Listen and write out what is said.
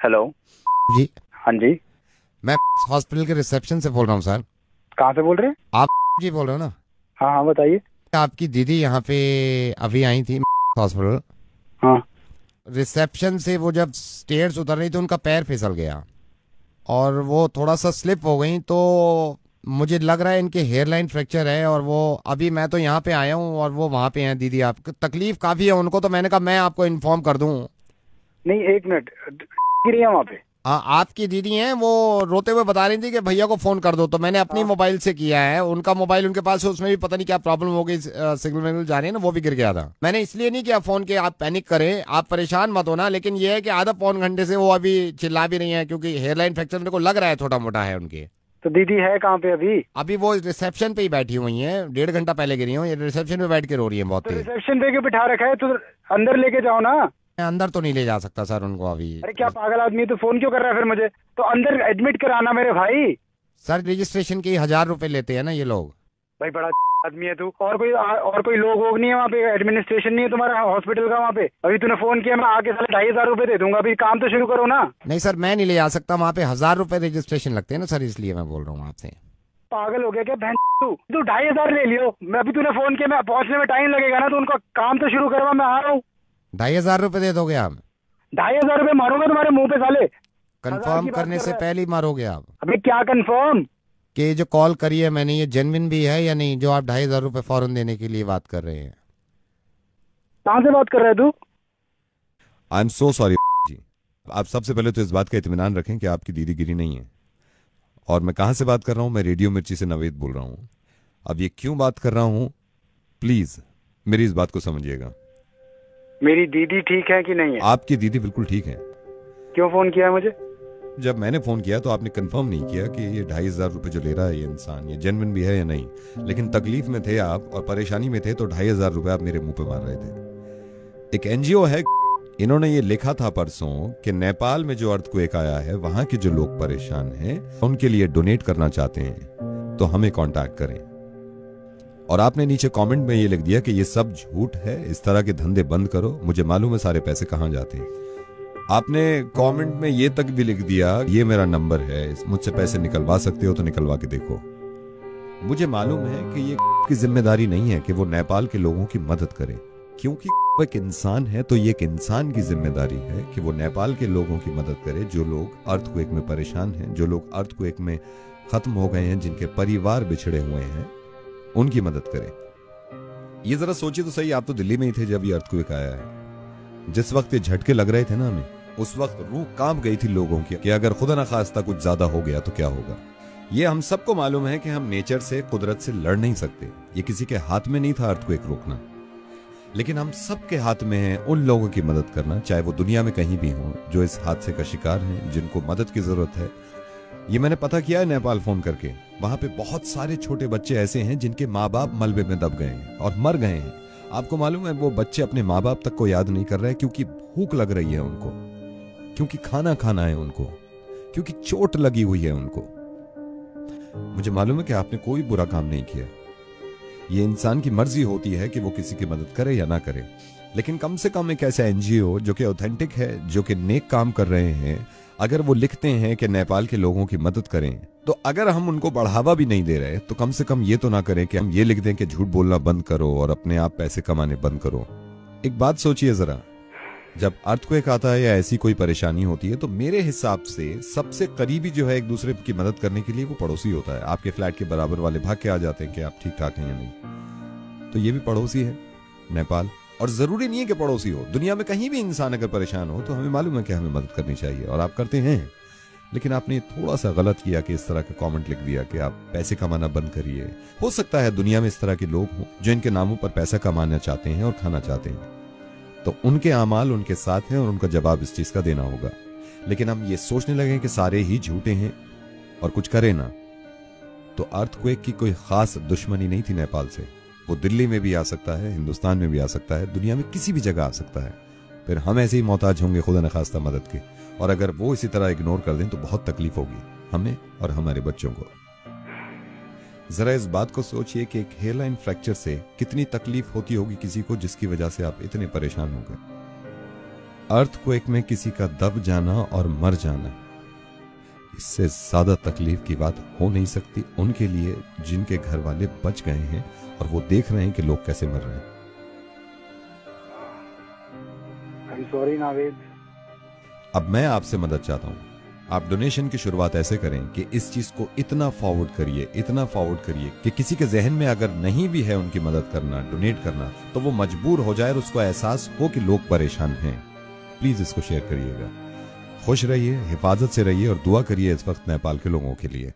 Hello जी, हाँ जी। मैं hospital के रिसेप्शन से बोल रहा हूँ सर। कहाँ से बोल रहे हैं? आप जी बोल रहे हो ना? हाँ हाँ बताइए। आपकी दीदी यहाँ पे अभी आई थी हॉस्पिटल। हाँ। रिसेप्शन से वो जब स्टेयर्स उतर रही थी उनका पैर फिसल गया और वो थोड़ा सा स्लिप हो गई, तो मुझे लग रहा है इनके हेयर लाइन फ्रैक्चर है। और वो अभी मैं तो यहाँ पे आया हूँ और वो वहाँ पे हैं दीदी। आप तकलीफ काफ़ी है उनको, तो मैंने कहा मैं आपको इन्फॉर्म कर दूँ। नहीं एक मिनट, गिर रही है वहाँ पे। हाँ, आपकी दीदी हैं, वो रोते हुए बता रही थी कि भैया को फोन कर दो, तो मैंने अपनी हाँ। मोबाइल से किया है। उनका मोबाइल उनके पास है, उसमें भी पता नहीं क्या प्रॉब्लम हो गई, सिग्नल विग्नल जा रही है ना, वो भी गिर गया था। मैंने इसलिए नहीं किया फोन के आप पैनिक करें, आप परेशान मत होना। लेकिन ये है कि आधा पौन घंटे से वो अभी चिल्ला भी रही है, क्योंकि हेयरलाइन फ्रैक्चर मेरे को लग रहा है छोटा मोटा है उनके। तो दीदी है कहाँ पे अभी? अभी वो रिसेप्शन पे ही बैठी हुई है, 1.5 घंटा पहले गिरी हूँ, ये रिसेप्शन पे बैठ के रो रही है बहुत तो तेज। रिसेप्शन पे क्यों बिठा रखा है? तो अंदर लेके जाओ ना। मैं अंदर तो नहीं ले जा सकता सर उनको अभी। अरे क्या पागल आदमी है, तो फोन क्यों कर रहा है फिर मुझे? तो अंदर एडमिट कराना मेरे भाई। सर रजिस्ट्रेशन के 1,000 रुपए लेते हैं ना ये लोग। भाई बड़ा आदमी है तू। और कोई लोग वोग नहीं है वहाँ पे? एडमिनिस्ट्रेशन नहीं है तुम्हारा हॉस्पिटल का वहाँ पे? अभी तूने फोन किया, मैं आके साले 2,500 रुपए दे दूंगा। अभी काम तो शुरू करो ना। नहीं सर, मैं नहीं ले जा सकता वहाँ पे, 1,000 रुपए रजिस्ट्रेशन लगते हैं ना सर, इसलिए मैं बोल रहा हूँ आपसे। पागल हो गया क्या बहन? तू 2,500 ले लियो। मैं अभी तूने फोन किया, मैं पहुंचने में टाइम लगेगा ना, तो उनका काम तो शुरू करवा, मैं आ रहा हूँ। 2,500 रुपए दे दोगे आप? 2,500 रुपए मारूंगा तुम्हारे मुंह पे साले। कंफर्म करने से पहले ही मारोगे आप? अभी क्या कंफर्म? कि जो कॉल करी है मैंने, ये जेन्युइन भी है या नहीं, जो आप 2,500 रुपए फौरन देने के लिए बात कर रहे हैं? कहाँ से बात कर रहे है तू? आई एम सो सॉरी जी। आप सबसे पहले तो इस बात का इत्मीनान रखें कि आपकी दीदी गिरी नहीं है। और मैं कहाँ से बात कर रहा हूँ? मैं रेडियो मिर्ची से नवेद बोल रहा हूँ। अब ये क्यों बात कर रहा हूँ, प्लीज मेरी इस बात को समझिएगा। मेरी दीदी ठीक है कि नहीं है? आपकी दीदी बिल्कुल ठीक है। क्यों फोन किया है मुझे? जब मैंने फोन किया तो आपने कंफर्म नहीं किया कि ये 2,500 जो ले रहा है ये इंसान, ये जेन्युइन भी है या नहीं। लेकिन तकलीफ में थे आप और परेशानी में थे, तो 2,500 आप मेरे मुंह पे मार रहे थे। एक एनजीओ है, इन्होंने ये लिखा था परसों कि नेपाल में जो अर्थक्वेक आया है, वहां के जो लोग परेशान हैं उनके लिए डोनेट करना चाहते हैं, तो हमें कांटेक्ट करें। और आपने नीचे कमेंट में ये लिख दिया कि ये सब झूठ है, इस तरह के धंधे बंद करो, मुझे मालूम है सारे पैसे कहां जाते हैं। आपने कमेंट में ये तक भी लिख दिया, ये मेरा नंबर है, मुझसे पैसे निकलवा सकते हो तो निकलवा के देखो। मुझे मालूम है कि ये की जिम्मेदारी नहीं है कि वो नेपाल के लोगों की मदद करे, क्योंकि वो एक इंसान है, तो ये एक इंसान की जिम्मेदारी है कि वो नेपाल के लोगों की मदद करे, जो लोग अर्थक्वेक में परेशान हैं, जो लोग अर्थक्वेक में खत्म हो गए हैं, जिनके परिवार बिछड़े हुए हैं, उनकी मदद करे। ये जरा सोचिए तो सही, आप तो दिल्ली में ही थे जब ये अर्थक्वेक आया है। जिस वक्त ये झटके लग रहे थे ना हमें, उस वक्त रूह कांप गई थी लोगों की कि अगर खुदा ना खास्ता कुछ ज्यादा हो गया तो क्या होगा। ये हम सबको मालूम है कि हम नेचर से, कुदरत से लड़ नहीं सकते। ये किसी के हाथ में नहीं था अर्थक्वेक रोकना, लेकिन हम सबके हाथ में है उन लोगों की मदद करना, चाहे वो दुनिया में कहीं भी हों, जो इस हादसे का शिकार हैं, जिनको मदद की जरूरत है। ये मैंने पता किया है नेपाल फोन करके, वहां पे बहुत सारे छोटे बच्चे ऐसे हैं जिनके माँ बाप मलबे में दब गए हैं और मर गए हैं। आपको मालूम है वो बच्चे अपने माँ बाप तक को याद नहीं कर रहे, क्योंकि भूख लग रही है उनको, क्योंकि खाना खाना है उनको, क्योंकि चोट लगी हुई है उनको। मुझे मालूम है कि आपने कोई बुरा काम नहीं किया। ये इंसान की मर्जी होती है कि वो किसी की मदद करे या ना करे, लेकिन कम से कम एक ऐसा एनजीओ जो कि ऑथेंटिक है, जो कि नेक काम कर रहे हैं, अगर वो लिखते हैं कि नेपाल के लोगों की मदद करें, तो अगर हम उनको बढ़ावा भी नहीं दे रहे, तो कम से कम ये तो ना करें कि हम ये लिख दें कि झूठ बोलना बंद करो और अपने आप पैसे कमाने बंद करो। एक बात सोचिए जरा, जब अर्थक्वेक आता है या ऐसी कोई परेशानी होती है, तो मेरे हिसाब से सबसे करीबी जो है एक दूसरे की मदद करने के लिए, वो पड़ोसी होता है। आपके फ्लैट के बराबर वाले भाग के आ जाते हैं कि आप ठीक ठाक हैं या नहीं। तो ये भी पड़ोसी है नेपाल, और जरूरी नहीं है कि पड़ोसी हो, दुनिया में कहीं भी इंसान अगर परेशान हो तो हमें मालूम है कि हमें मदद करनी चाहिए, और आप करते हैं। लेकिन आपने थोड़ा सा गलत किया कि इस तरह का कमेंट लिख दिया कि आप पैसे कमाना बंद करिए। हो सकता है दुनिया में इस तरह के लोग हों जो इनके नामों पर पैसा कमाना चाहते हैं और खाना चाहते हैं, तो उनके अमाल उनके साथ हैं और उनका जवाब इस चीज का देना होगा। लेकिन हम ये सोचने लगे कि सारे ही झूठे हैं और कुछ करें ना, तो अर्थक्वेक की कोई खास दुश्मनी नहीं थी नेपाल से। वो दिल्ली में भी आ सकता है, हिंदुस्तान में भी आ सकता है, दुनिया में किसी भी जगह आ सकता है। फिर हम ऐसे ही मोहताज होंगे खुदा न खास्ता मदद के, और अगर वो इसी तरह इग्नोर कर दें तो बहुत तकलीफ होगी हमें और हमारे बच्चों को। जरा इस बात को सोचिए कि एक हेयरलाइन फ्रैक्चर से कितनी तकलीफ होती होगी किसी को, जिसकी वजह से आप इतने परेशान हो गए। अर्थक्वेक में किसी का दब जाना और मर जाना, इससे ज्यादा तकलीफ की बात हो नहीं सकती उनके लिए जिनके घर वाले बच गए हैं और वो देख रहे हैं कि लोग कैसे मर रहे हैं। I am sorry Naved. अब मैं आपसे मदद चाहता हूं, आप डोनेशन की शुरुआत ऐसे करें कि इस चीज को इतना फॉरवर्ड करिए कि किसी के जहन में अगर नहीं भी है उनकी मदद करना, डोनेट करना, तो वो मजबूर हो जाए और उसको एहसास हो कि लोग परेशान हैं। प्लीज इसको शेयर करिएगा। खुश रहिए, हिफाजत से रहिए और दुआ करिए इस वक्त नेपाल के लोगों के लिए।